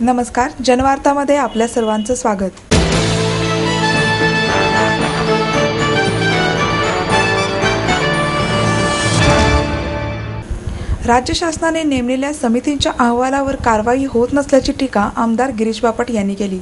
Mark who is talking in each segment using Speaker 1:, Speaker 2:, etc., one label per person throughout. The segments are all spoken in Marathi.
Speaker 1: नमस्कार, जनवार्तामध्ये आपल्या सर्वांचं स्वागत। राज्य शासनाने नेमलेल्या समितींच्या अहवालावर कारवाई होत नसल्याची टीका आमदार गिरीश बापट यांनी केली।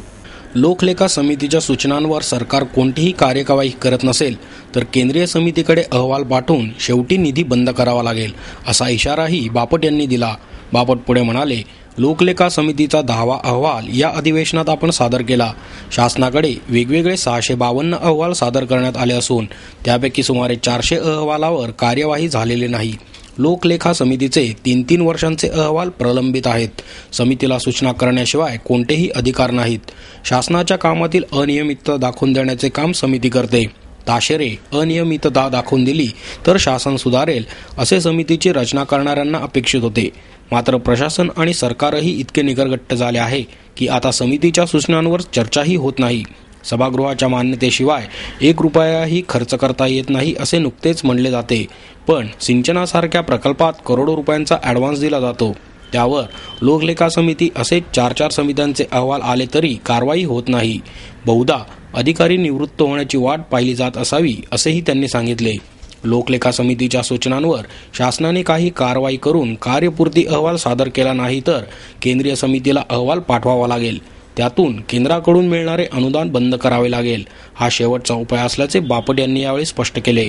Speaker 2: लोकलेखा समितीच्या सूचनांवर सरकार कोणतीही कार्यवाही करत नसेल तर केंद्रीय समितीकडे अहवाल पाठवून शेवटी निधी बंद करावा लागेल, असा इशाराही बापट यांनी दिला। बापट पुढे म्हणाले, लोकलेखा समितीचा 10वा अहवाल या अधिवेशनात आपण सादर केला। शासनाकडे वेगवेगळे 652 अहवाल सादर करण्यात आले असून त्यापैकी सुमारे 400 अहवालावर कार्यवाही झालेली नाही। लोकलेखा समितीचे 3-3 वर्षांचे अहवाल प्रलंबित आहेत। समितीला सूचना करण्याशिवाय कोणतेही अधिकार नाहीत। शासनाच्या कामातील अनियमितता दाखवून देण्याचे काम समिती करते। ताशेरे अनियमितता दाखवून दिली तर शासन सुधारेल, असे समितीची रचना करणाऱ्यांना अपेक्षित होते। मात्र प्रशासन आणि सरकारही इतके निगरगट्ट झाले आहे की आता समितीच्या सूचनांवर चर्चाही होत नाही। सभागृहाच्या मान्यतेशिवाय 1 रुपयाही खर्च करता येत नाही, असे नुकतेच म्हणले जाते। पण सिंचनासारख्या प्रकल्पात करोडो रुपयांचा ॲडव्हान्स दिला जातो, त्यावर लोकलेखा समिती असे 4-4 समित्यांचे अहवाल आले तरी कारवाई होत नाही। बहुधा अधिकारी निवृत्त होण्याची वाट पाहिली जात असावी, असेही त्यांनी सांगितले। लोकलेखा समितीच्या सूचनांवर शासनाने काही कारवाई करून कार्यपूर्ती अहवाल सादर केला नाही तर केंद्रीय समितीला अहवाल पाठवावा लागेल। त्यातून केंद्राकडून मिळणारे अनुदान बंद करावे लागेल। हा शेवटचा उपाय असल्याचे बापट यांनी यावेळी स्पष्ट केले।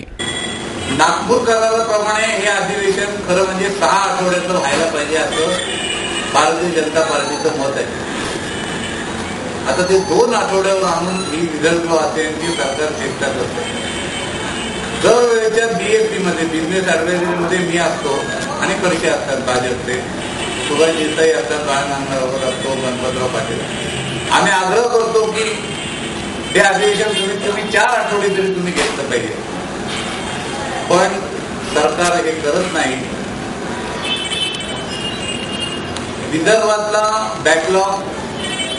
Speaker 3: नागपूर कराराप्रमाणे हे अधिवेशन खरं म्हणजे 6 आठवड्याचं व्हायला पाहिजे असं भारतीय जनता पार्टीचं मत आहे। आता ते 2 आठवड्यावर आणून ही विदर्भवासियांची सरकार चेष्टा करते। दरवेळेच्या BFT मध्ये बिझनेस ॲडव्हायझरीमध्ये मी असतो आणि परिचय असतात, भाजपचे सुभाष देसाई असतात, बाळनांगरावर असतो, गणपतराव पाटील। आम्ही आग्रह करतो की हे अधिवेशन तुम्ही 4 आठवडे तरी तुम्ही घेतलं पाहिजे, पण सरकार हे करत नाही। विदर्भातला बॅकलॉग,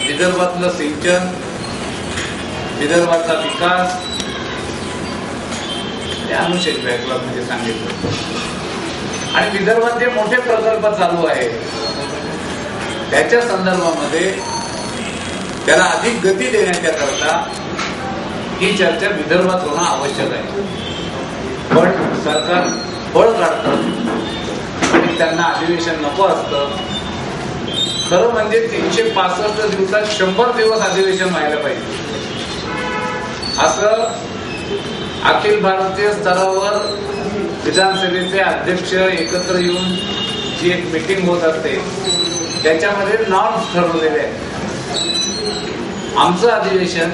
Speaker 3: विदर्भातलं सिंचन, विदर्भातला विकास, अनुषेक बॅकलॉग म्हणजे सांगितलं, आणि विदर्भात जे मोठे प्रकल्प चालू आहेत त्याच्या संदर्भामध्ये त्याला अधिक गती देण्याच्या करता ही चर्चा विदर्भात होणं आवश्यक आहे। पण सरकार पळ काढतं आणि त्यांना अधिवेशन नको असतं। खरं म्हणजे 365 दिवसात 100 दिवस अधिवेशन व्हायला पाहिजे, असं अखिल भारतीय स्तरावर विधानसभेचे अध्यक्ष एकत्र येऊन जी एक मीटिंग होत असते त्याच्यामध्ये नॉर्म्स ठरवलेले आहेत। आमचं अधिवेशन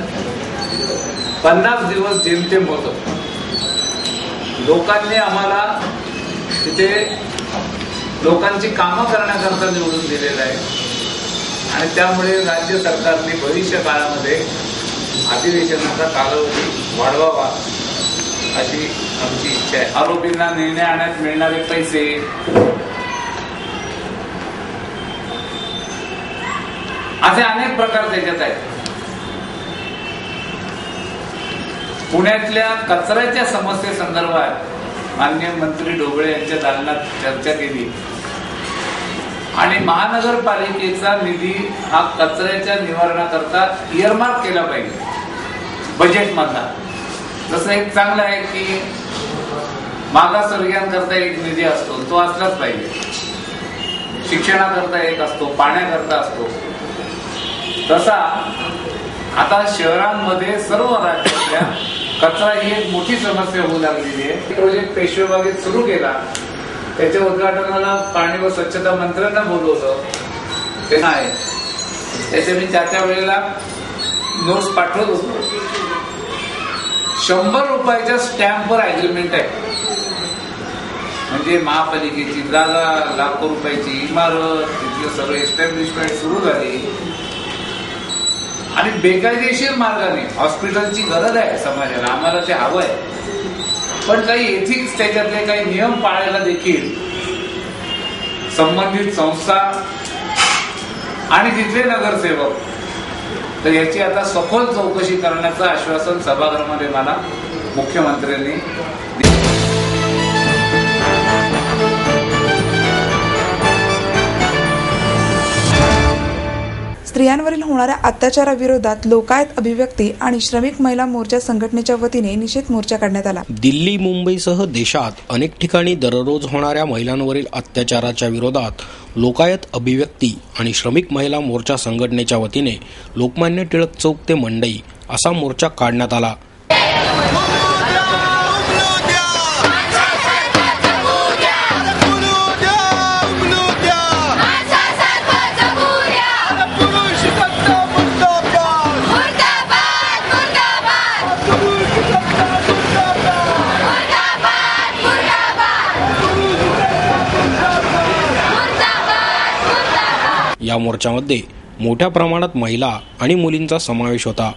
Speaker 3: 50 दिवस जेमतेम होतं। लोकांनी आम्हाला तिथे लोकांची कामं करण्याकरता निवडून दिलेलं आहे आणि त्यामुळे राज्य सरकारने भविष्य काळामध्ये अधिवेशनाचा कालावधी वाढवावा अशी आमची इच्छा आहे। आरोपींना निर्णय आणण्यात मिळणारे पैसे, असे अनेक प्रकार त्याच्यात आहेत। पुण्यातल्या कचऱ्याच्या समस्येसंदर्भात माननीय मंत्री ढोबळे यांच्या दालनात चर्चा केली आणि महानगरपालिकेचा निधी हा कचऱ्याच्या निवारणाकरता इयरमार्क केला पाहिजे बजेटमधला। जसं एक चांगलं आहे की मागासवर्गीयांकरता एक निधी असतो, तो असलाच पाहिजे। शिक्षणाकरता एक असतो, पाण्याकरता असतो। तसा आता शहरांमध्ये सर्व राज्यातल्या कचरा ही एक मोठी समस्या होऊ लागलेली आहे। प्रोजेक्ट पेशवेबागेत सुरू केला, त्याच्या उद्घाटनाला पाणी व स्वच्छता मंत्र्यांना बोलवलं, ते नाही त्याच्या मी त्या वेळेला नोट्स पाठवत होतो। 100 रुपयाच्या स्टॅम्पवर ॲग्रीमेंट आहे, म्हणजे महापालिकेची जागा, लाखो रुपयाची इमारत, तिथले सगळे एस्टॅब्लिशमेंट सुरू झाली आणि बेकायदेशीर मार्गाने हॉस्पिटलची गरज आहे समाजाला, आम्हाला ते हवं आहे, पण काही एथिक्स त्याच्यातले काही नियम पाळायला देखील संबंधित संस्था आणि तिथले नगरसेवक, तर याची आता सखोल चौकशी करण्याचं आश्वासन सभागृहामध्ये मला मुख्यमंत्र्यांनी दिलं।
Speaker 1: स्त्रियांवरील होणाऱ्या अत्याचाराविरोधात लोकायत अभिव्यक्ती आणि श्रमिक महिला मोर्चा संघटनेच्या वतीने निषेध मोर्चा काढण्यात आला.
Speaker 2: दिल्ली, मुंबईसह देशात अनेक ठिकाणी दररोज होणाऱ्या महिलांवरील अत्याचाराच्या विरोधात लोकायत अभिव्यक्ती आणि श्रमिक महिला मोर्चा संघटनेच्या वतीने लोकमान्य टिळक चौक ते मंडई असा मोर्चा काढण्यात आला. या मोर्चामध्ये मोठ्या प्रमाणात महिला आणि मुलींचा समावेश होता.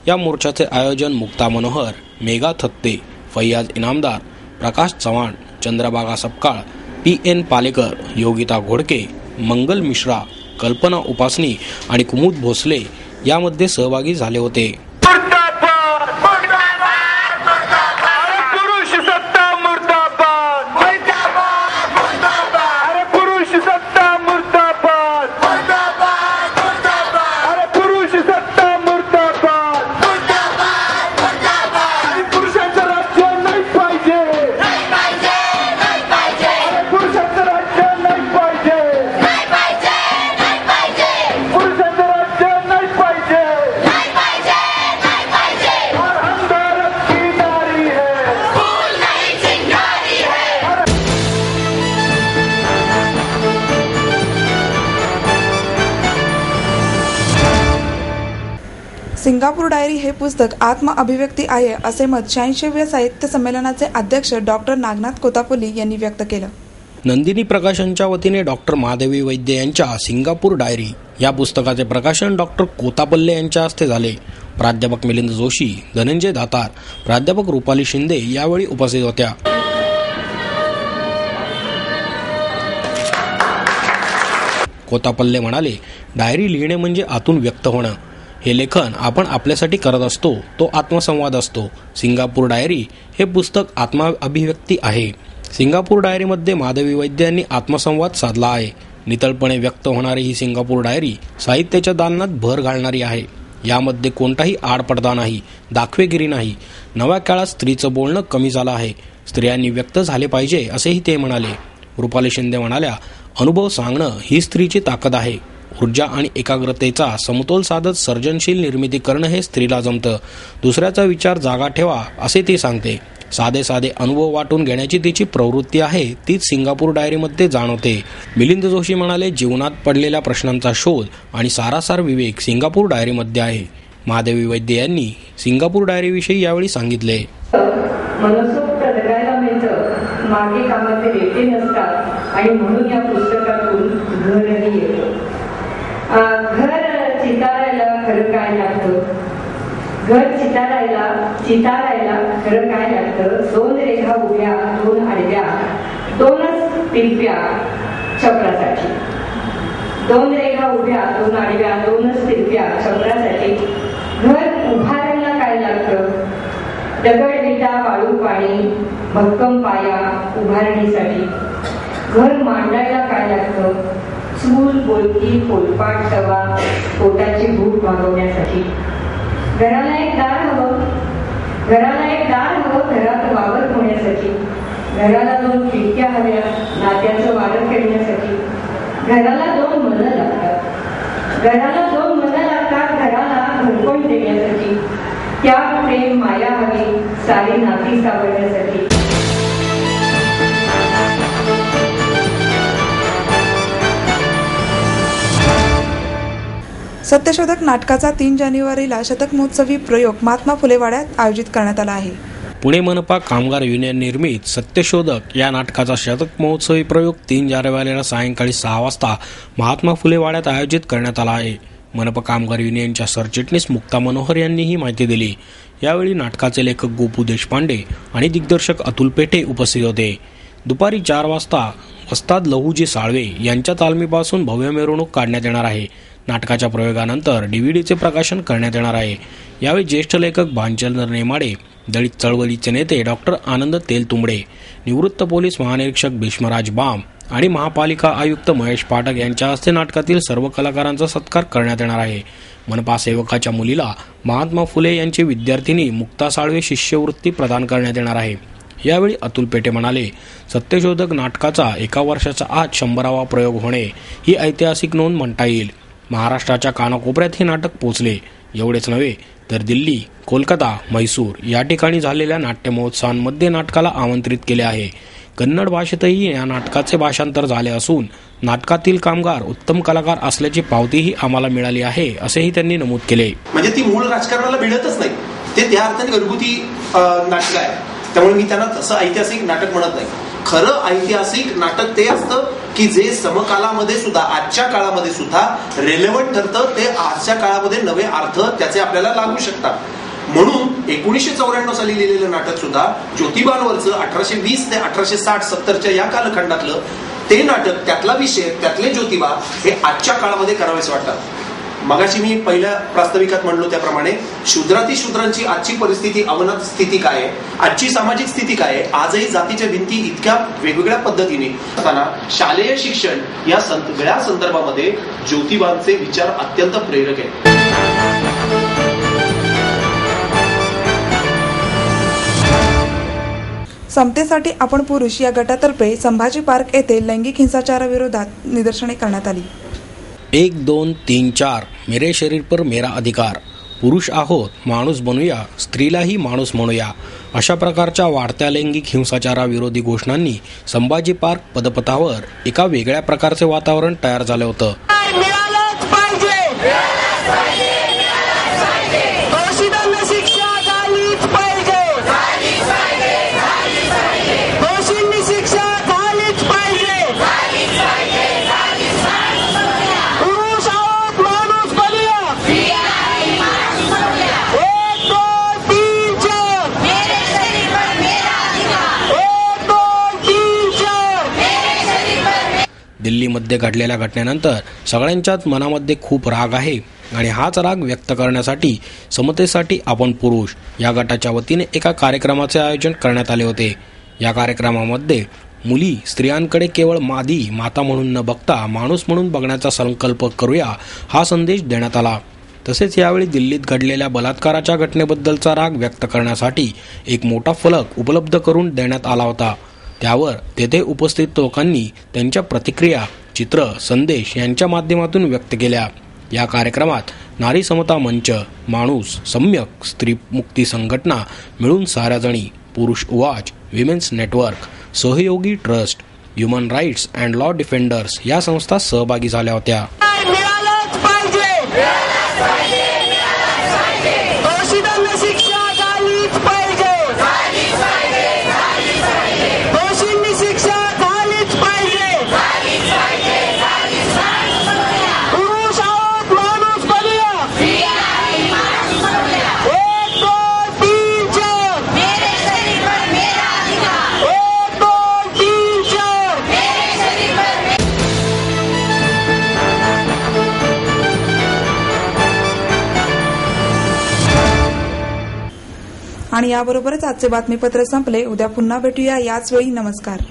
Speaker 2: या मोर्चाचे आयोजन मुक्ता मनोहर, मेघा थत्ते, फैयाज इनामदार, प्रकाश चव्हाण, चंद्रभागा सपकाळ, PN पालेकर, योगिता घोडके, मंगल मिश्रा, कल्पना उपासनी आणि कुमुद भोसले यामध्ये सहभागी झाले होते.
Speaker 1: सिंगापूर डायरी हे पुस्तक आत्म अभिव्यक्ती आहे असे मत 86व्या साहित्य संमेलनाचे अध्यक्ष डॉक्टर नागनाथ कोतापल्ली यांनी व्यक्त केलं.
Speaker 2: नंदिनी प्रकाशनच्या वतीने डॉक्टर महादेवी वैद्य यांच्या सिंगापूर डायरी या पुस्तकाचे प्रकाशन डॉक्टर कोतापल्ले यांच्या हस्ते झाले. प्राध्यापक मिलिंद जोशी, धनंजय दातार, प्राध्यापक रुपाली शिंदे यावेळी उपस्थित होत्या. कोतापल्ले म्हणाले, डायरी लिहिणे म्हणजे आतून व्यक्त होणं. हे लेखन आपण आपल्यासाठी करत असतो, तो आत्मसंवाद असतो. सिंगापूर डायरी हे पुस्तक आत्मा अभिव्यक्ती आहे. सिंगापूर डायरीमध्ये महादेवी वैद्य यांनी आत्मसंवाद साधला आहे. नितळपणे व्यक्त होणारी ही सिंगापूर डायरी साहित्याच्या दालनात भर घालणारी आहे. यामध्ये कोणताही आडपडदा नाही, दाखवेगिरी नाही. नव्या काळात स्त्रीचं बोलणं कमी झालं आहे. स्त्रियांनी व्यक्त झाले पाहिजे असेही ते म्हणाले. रुपाली शिंदे म्हणाल्या, अनुभव सांगणं ही स्त्रीची ताकद आहे. ऊर्जा आणि एकाग्रतेचा समतोल साधत सर्जनशील निर्मिती करणं हे स्त्रीला जमतं. दुसऱ्याचा विचार जागा ठेवा असे ती सांगते. साधे साधे अनुभव वाटून घेण्याची तिची प्रवृत्ती आहे, तीच सिंगापूर डायरीमध्ये जाणवते. मिलिंद जोशी म्हणाले, जीवनात पडलेल्या प्रश्नांचा शोध आणि सारासार विवेक सिंगापूर डायरीमध्ये आहे. महादेवी वैद्य यांनी सिंगापूर डायरीविषयी यावेळी सांगितले.
Speaker 4: मनसोक्त जगायला मिळतं, मागे कामाचे रेटे नसतात आणि म्हणून या पुस्तकातून घरही येतं. घर चितारायला खरं काय लागतं? घर चितारायला खरं काय लागतं? 2 रेघा उभ्या, 2 आडव्या, 2च तिरप्या चक्रासाठी. 2 रेघा उभ्या, 2 आडव्या, 2च तिरप्या चक्रासाठी. घर उभारायला काय लागतं? दगड, विटा, वाळू, पाणी, भक्कम पाया उभारणीसाठी. घर मांडायला काय लागतं? चूल, बोलकी, पोलपाट, तवा, पोटाची भूक भागवण्यासाठी. घराला एक दार हवं, घरात वावर होण्यासाठी. घराला 2 खिडक्या हव्या, नात्याचं वारं खेळण्यासाठी. घराला 2 मनं लागतात, घराला घरकोण देण्यासाठी. त्याग, प्रेम, माया हवी, सारी नाती सावरण्यासाठी.
Speaker 1: सत्यशोधक नाटकाचा 3 जानेवारीला शतक महोत्सवी प्रयोग महात्मा फुले वाड्यात आयोजित करण्यात आला आहे.
Speaker 2: पुणे मनपा कामगार युनियन निर्मित सत्यशोधक या नाटकाचा शतक महोत्सवी प्रयोग 3 जानेवारीला सायंकाळी 6 वाजता महात्मा फुले वाड्यात आयोजित करण्यात आला आहे. मनपा कामगार युनियनच्या सरचिटणीस मुक्ता मनोहर यांनी ही माहिती दिली. यावेळी नाटकाचे लेखक गोपू देशपांडे आणि दिग्दर्शक अतुल पेठे उपस्थित होते. दुपारी 4 वाजता वस्ताद लहुजी साळवे यांच्या तालमीपासून भव्य मिरवणूक काढण्यात येणार आहे. नाटकाच्या प्रयोगानंतर DVDचे प्रकाशन करण्यात येणार आहे. यावेळी ज्येष्ठ लेखक भानचंद्र नेमाडे, दलित चळवळीचे नेते डॉक्टर आनंद तेलतुंबडे, निवृत्त पोलीस महानिरीक्षक भीष्मराज बाम आणि महापालिका आयुक्त महेश पाठक यांच्या हस्ते नाटकातील सर्व कलाकारांचा सत्कार करण्यात येणार आहे. मनपा सेवकाच्या मुलीला महात्मा फुले यांची विद्यार्थिनी मुक्ता साळवे शिष्यवृत्ती प्रदान करण्यात येणार आहे. यावेळी अतुल पेटे म्हणाले, सत्यशोधक नाटकाचा 1 वर्षाचा आत 100वा प्रयोग होणे ही ऐतिहासिक नोंद म्हणता येईल. महाराष्ट्राच्या कानाकोपऱ्यात हे नाटक पोचले. एवढेच नव्हे तर दिल्ली, कोलकाता, म्हैसूर या ठिकाणी झालेल्या नाट्य महोत्सवांमध्ये नाटकाला आमंत्रित केले आहे. कन्नड भाषेतही या नाटकाचे भाषांतर झाले असून नाटकातील कामगार उत्तम कलाकार असल्याची पावतीही आम्हाला मिळाली आहे, असेही त्यांनी नमूद केले.
Speaker 5: म्हणजे ती मूळ राजकारणाला भिडतच नाही, ते त्या अर्थाने घरगुती नाटक आहे. त्यामुळे मी त्यांना तसं ऐतिहासिक नाटक म्हणत नाही. खरं ऐतिहासिक नाटक ते असतं की जे समकालामध्ये सुद्धा, आजच्या काळामध्ये सुद्धा रेलेव्हंट ठरतं. ते आजच्या काळामध्ये नवे अर्थ त्याचे आपल्याला लागू शकतात. म्हणून 1994 साली लिहिलेलं नाटक सुद्धा ज्योतिबांवरचं 1820 ते 1860-70च्या या कालखंडातलं ते नाटक, त्यातला विषय, त्यातले ज्योतिबा हे आजच्या काळामध्ये करावेसे वाटतात. मगाशी मी पहिल्या प्रास्ताविकात म्हणलो त्याप्रमाणे शूद्रांची आजची परिस्थिती, अवनत स्थिती काय आहे, आजची सामाजिक स्थिती काय आहे, आजही जातीच्या भिंती इतक्या वेगवेगळ्या पद्धतीने असताना शालेय शिक्षण या सगळ्या संदर्भामध्ये ज्योतिबांचे विचार अत्यंत प्रेरक आहेत.
Speaker 1: समतेसाठी आपण पुरुष या गटातर्फे संभाजी पार्क येथे लैंगिक हिंसाचाराविरोधात निदर्शने करण्यात आली.
Speaker 2: 1, 2, 3, 4 मेरे शरीर पर मेरा अधिकार. पुरुष आहोत, माणूस बनूया, स्त्रीलाही माणूस म्हणूया. अशा प्रकारच्या वाढत्या लैंगिक हिंसाचाराविरोधी घोषणांनी संभाजी पार्क पदपथावर एका वेगळ्या प्रकारचे वातावरण तयार झाले होतं. दिल्लीमध्ये घडलेल्या घटनेनंतर सगळ्यांच्याच मनामध्ये खूप राग आहे आणि हाच राग व्यक्त करण्यासाठी समतेसाठी आपण पुरुष या गटाच्या वतीने एका कार्यक्रमाचे आयोजन करण्यात आले होते. या कार्यक्रमामध्ये मुली स्त्रियांकडे केवळ माता म्हणून न बघता माणूस म्हणून बघण्याचा संकल्प करूया हा संदेश देण्यात आला. तसेच यावेळी दिल्लीत घडलेल्या बलात्काराच्या घटनेबद्दलचा राग व्यक्त करण्यासाठी एक मोठा फलक उपलब्ध करून देण्यात आला होता. त्यावर तेथे उपस्थित लोकांनी त्यांच्या प्रतिक्रिया, चित्र, संदेश यांच्या माध्यमातून व्यक्त केल्या. या कार्यक्रमात नारी समता मंच, माणूस, सम्यक, स्त्री मुक्ती संघटना मिळून Saryajani, Purush Uvach, women's network, Sahyogi trust, human rights and law defenders या संस्था सहभागी झाल्या होत्या.
Speaker 1: आणि याबरोबरच आजचे बातमीपत्र संपले. उद्या पुन्हा भेटूया याच वेळी. नमस्कार.